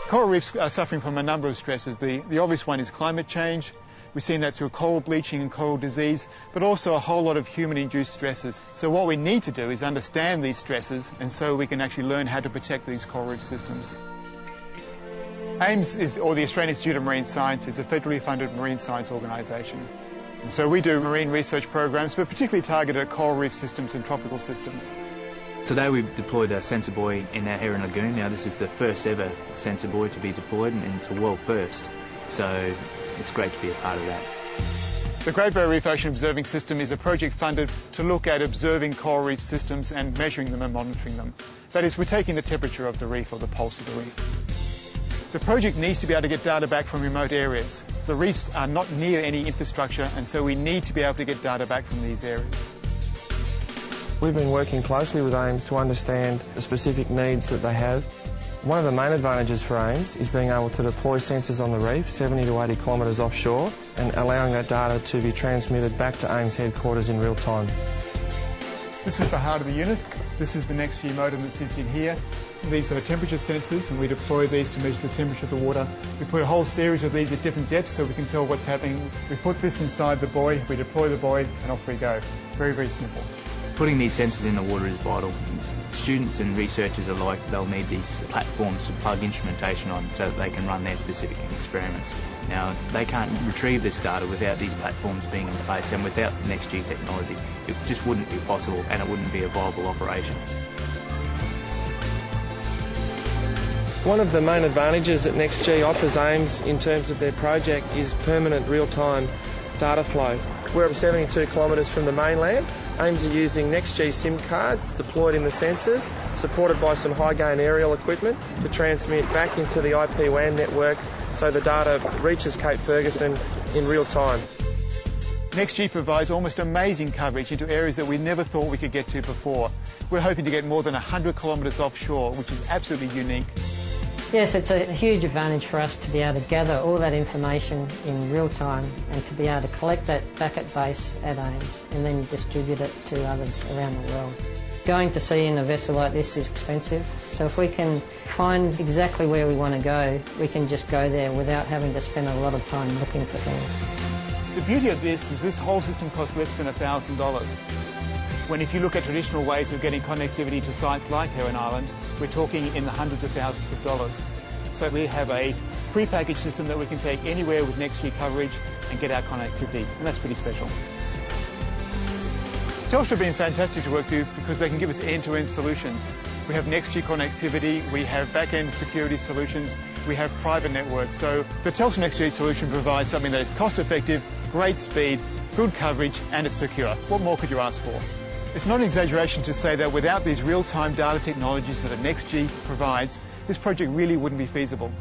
Coral reefs are suffering from a number of stresses. The obvious one is climate change. We've seen that through coral bleaching and coral disease, but also a whole lot of human-induced stresses. So what we need to do is understand these stresses, and so we can actually learn how to protect these coral reef systems. AIMS, or the Australian Institute of Marine Science, is a federally funded marine science organisation. And so we do marine research programs, but particularly targeted at coral reef systems and tropical systems. Today we've deployed a sensor buoy in our Heron Lagoon. Now this is the first ever sensor buoy to be deployed, and it's a world first. So it's great to be a part of that. The Great Barrier Reef Ocean Observing System is a project funded to look at observing coral reef systems and measuring them and monitoring them. That is, we're taking the temperature of the reef or the pulse of the reef. The project needs to be able to get data back from remote areas. The reefs are not near any infrastructure, and so we need to be able to get data back from these areas. We've been working closely with AIMS to understand the specific needs that they have. One of the main advantages for AIMS is being able to deploy sensors on the reef 70 to 80 kilometres offshore and allowing that data to be transmitted back to AIMS headquarters in real time. This is the heart of the unit. This is the NextG modem that sits in here. These are temperature sensors, and we deploy these to measure the temperature of the water. We put a whole series of these at different depths so we can tell what's happening. We put this inside the buoy, we deploy the buoy, and off we go. Very, very simple. Putting these sensors in the water is vital. Students and researchers alike, they'll need these platforms to plug instrumentation on so that they can run their specific experiments. Now, they can't retrieve this data without these platforms being in place, and without NextG technology, it just wouldn't be possible and it wouldn't be a viable operation. One of the main advantages that NextG offers AIMS in terms of their project is permanent real-time data flow. We're 72 kilometres from the mainland. AIMS are using NextG SIM cards deployed in the sensors, supported by some high-gain aerial equipment to transmit back into the IP WAN network so the data reaches Cape Ferguson in real time. NextG provides almost amazing coverage into areas that we never thought we could get to before. We're hoping to get more than 100 kilometres offshore, which is absolutely unique. Yes, it's a huge advantage for us to be able to gather all that information in real time and to be able to collect that back at base at AIMS and then distribute it to others around the world. Going to sea in a vessel like this is expensive, so if we can find exactly where we want to go, we can just go there without having to spend a lot of time looking for things. The beauty of this is this whole system costs less than $1,000. When if you look at traditional ways of getting connectivity to sites like Heron Island, we're talking in the hundreds of thousands of dollars. So we have a pre-packaged system that we can take anywhere with NextG coverage and get our connectivity, and that's pretty special. Telstra have been fantastic to work with because they can give us end-to-end solutions. We have NextG connectivity, we have back-end security solutions, we have private networks. So the Telstra NextG solution provides something that is cost-effective, great speed, good coverage, and it's secure. What more could you ask for? It's not an exaggeration to say that without these real-time data technologies that NextG provides, this project really wouldn't be feasible.